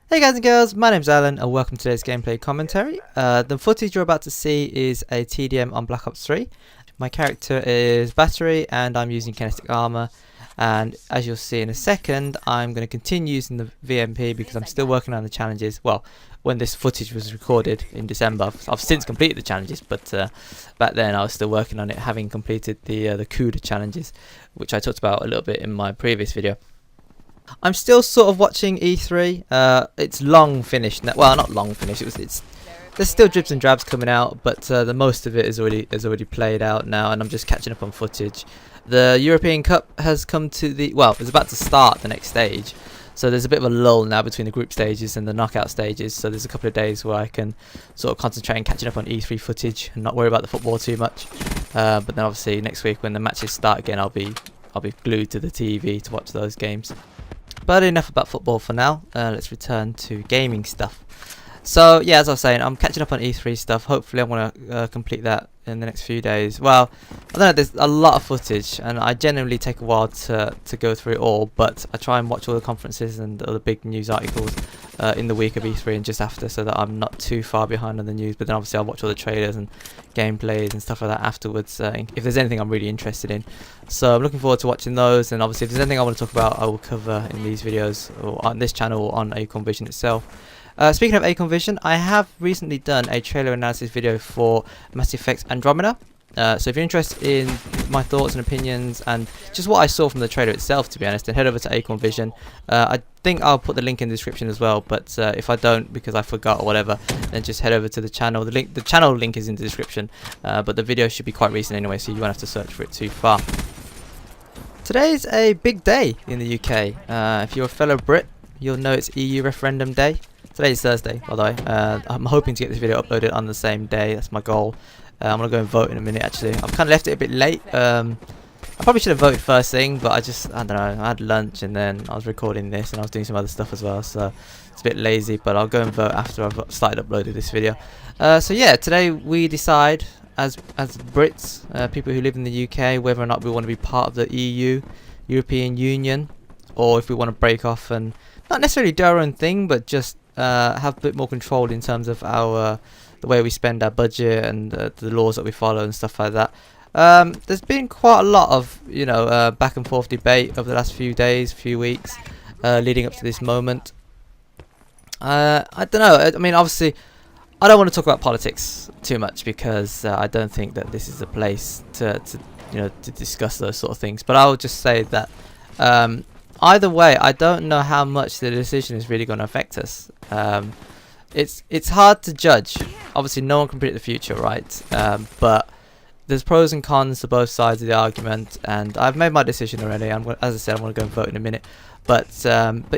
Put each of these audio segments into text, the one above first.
Hey guys and girls, my name's Alan and welcome to today's gameplay commentary. The footage you're about to see is a TDM on Black Ops 3. My character is Battery and I'm using Kinetic Armour, and as you'll see in a second I'm going to continue using the VMP because I'm still working on the challenges. Well, when this footage was recorded in December, I've since completed the challenges, but back then I was still working on it, having completed the CoD challenges, which I talked about a little bit in my previous video. I'm still sort of watching E3. It's long finished now. Well, not long finished. There's still dribs and drabs coming out, but the most of it is already played out now, and I'm just catching up on footage. The European Cup has come to it's about to start the next stage. So there's a bit of a lull now between the group stages and the knockout stages. So there's a couple of days where I can sort of concentrate on catching up on E3 footage and not worry about the football too much. But then obviously next week when the matches start again, I'll be glued to the TV to watch those games. But enough about football for now. Let's return to gaming stuff. So yeah, as I was saying, I'm catching up on E3 stuff. Hopefully I'm going to complete that in the next few days. Well, I don't know, there's a lot of footage and I generally take a while to go through it all, but I try and watch all the conferences and all the big news articles in the week of E3 and just after, so that I'm not too far behind on the news. But then obviously I'll watch all the trailers and gameplays and stuff like that afterwards, if there's anything I'm really interested in. So I'm looking forward to watching those, and obviously if there's anything I want to talk about, I will cover in these videos or on this channel or on Acorn Vision itself. Speaking of Acorn Vision, I have recently done a trailer analysis video for Mass Effect Andromeda. So if you're interested in my thoughts and opinions and just what I saw from the trailer itself, to be honest, then head over to Acorn Vision. I think I'll put the link in the description as well, but if I don't because I forgot or whatever, then just head over to the channel. The channel link is in the description, but the video should be quite recent anyway, so you won't have to search for it too far. Today's a big day in the UK. If you're a fellow Brit, you'll know it's EU Referendum Day. Today is Thursday, by the way. I'm hoping to get this video uploaded on the same day. That's my goal. I'm going to go and vote in a minute, actually. I've kind of left it a bit late. I probably should have voted first thing, but I don't know. I had lunch and then I was recording this and I was doing some other stuff as well. So it's a bit lazy, but I'll go and vote after I've started uploading this video. So yeah, today we decide as Brits, people who live in the UK, whether or not we want to be part of the EU, European Union, or if we want to break off and not necessarily do our own thing, but just have a bit more control in terms of our the way we spend our budget and the laws that we follow and stuff like that. There's been quite a lot of back and forth debate over the last few days, few weeks, leading up to this moment. I don't know. I mean, obviously, I don't want to talk about politics too much because I don't think that this is a place to discuss those sort of things. But I will just say that either way, I don't know how much the decision is really going to affect us. It's hard to judge. Obviously, no one can predict the future, right? But there's pros and cons to both sides of the argument, and I've made my decision already. As I said, I'm going to go and vote in a minute. But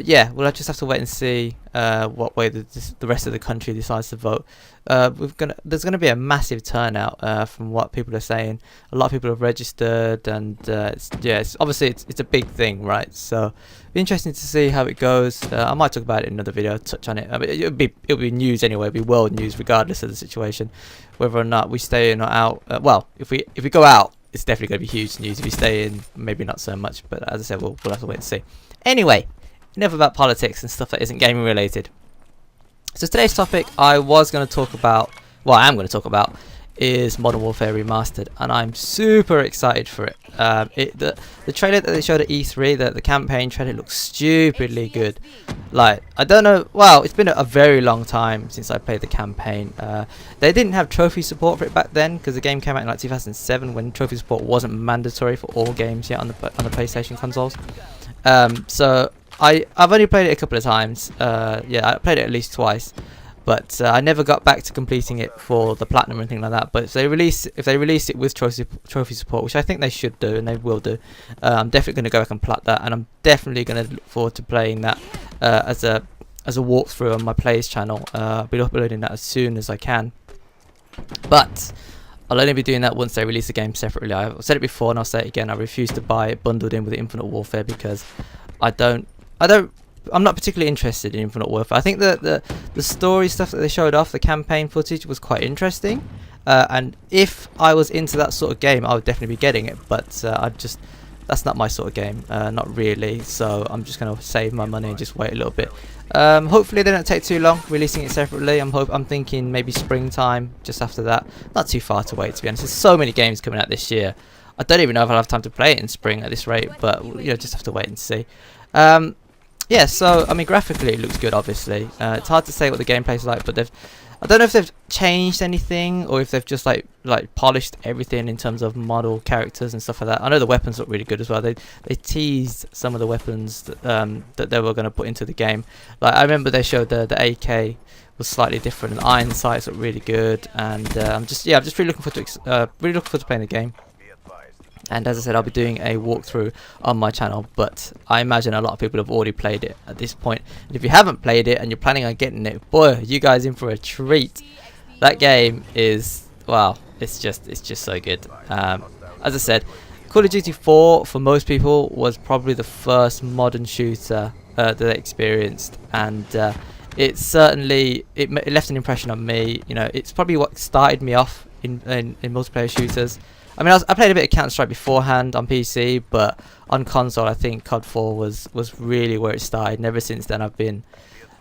yeah, we'll just have to wait and see what way the rest of the country decides to vote. There's going to be a massive turnout from what people are saying. A lot of people have registered, and obviously it's a big thing, right? So it'll be interesting to see how it goes. I might talk about it in another video, touch on it. I mean, it'll be news anyway. It'll be world news regardless of the situation, whether or not we stay in or out. Well, if we go out, it's definitely going to be huge news. If we stay in, maybe not so much. But as I said, we'll have to wait and see. Anyway, enough about politics and stuff that isn't gaming related. So today's topic I was going to talk about, I am going to talk about, is Modern Warfare Remastered, and I'm super excited for it. The trailer that they showed at E3, the campaign trailer, looks stupidly good. Like, I don't know, well, it's been a very long time since I played the campaign. They didn't have trophy support for it back then because the game came out in like 2007 when trophy support wasn't mandatory for all games yet on the PlayStation consoles. So I've only played it a couple of times. Yeah, I played it at least twice, but I never got back to completing it for the platinum or anything like that. But if they release it with trophy support, which I think they should do and they will do, I'm definitely going to go back and plat that, and I'm definitely going to look forward to playing that as a walkthrough on my Plays channel. I'll be uploading that as soon as I can, but I'll only be doing that once they release the game separately. I've said it before and I'll say it again. I refuse to buy it bundled in with Infinite Warfare because I'm not particularly interested in Infinite Warfare. I think the story stuff that they showed off, the campaign footage, was quite interesting. And if I was into that sort of game, I would definitely be getting it. But that's not my sort of game, not really. So I'm just gonna save my money and just wait a little bit. Hopefully they don't take too long releasing it separately. I'm thinking maybe springtime, just after that. Not too far to wait, to be honest. There's so many games coming out this year. I don't even know if I'll have time to play it in spring at this rate, but you know, just have to wait and see. Yeah, so I mean, graphically it looks good. Obviously, it's hard to say what the gameplay's like, but I don't know if they've changed anything or if they've just like polished everything in terms of model characters and stuff like that. I know the weapons look really good as well. They teased some of the weapons that they were going to put into the game. Like I remember they showed the AK was slightly different, and the iron sights look really good. And I'm just really looking forward to playing the game. And as I said, I'll be doing a walkthrough on my channel, but I imagine a lot of people have already played it at this point. And if you haven't played it and you're planning on getting it, boy, you guys in for a treat. That game is, wow, it's just so good. As I said, Call of Duty 4 for most people was probably the first modern shooter that they experienced, and it certainly it left an impression on me. You know, it's probably what started me off in multiplayer shooters. I mean, I played a bit of Counter-Strike beforehand on PC, but on console, I think CoD 4 was really where it started. And ever since then, I've been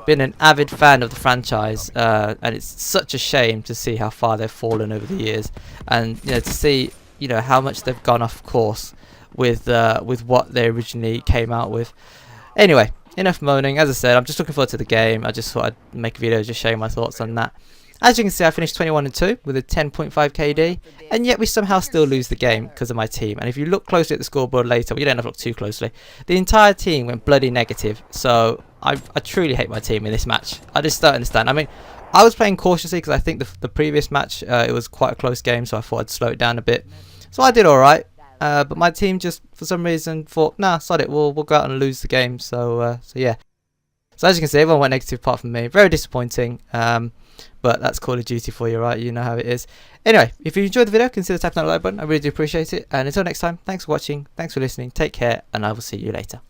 an avid fan of the franchise, and it's such a shame to see how far they've fallen over the years, and you know, to see how much they've gone off course with what they originally came out with. Anyway, enough moaning. As I said, I'm just looking forward to the game. I just thought I'd make a video just showing my thoughts on that. As you can see, I finished 21-2 with a 10.5 KD, and yet we somehow still lose the game because of my team. And if you look closely at the scoreboard later, well, you don't have to look too closely, the entire team went bloody negative. So I truly hate my team in this match. I just don't understand. I mean, I was playing cautiously because I think the previous match, it was quite a close game, so I thought I'd slow it down a bit. So I did alright, but my team just, for some reason, thought, nah, sod it, we'll go out and lose the game. So yeah. So as you can see, everyone went negative apart from me. Very disappointing. But that's Call of Duty for you, right? You know how it is. Anyway, if you enjoyed the video, consider tapping that like button. I really do appreciate it. And until next time, thanks for watching, thanks for listening, take care, and I will see you later.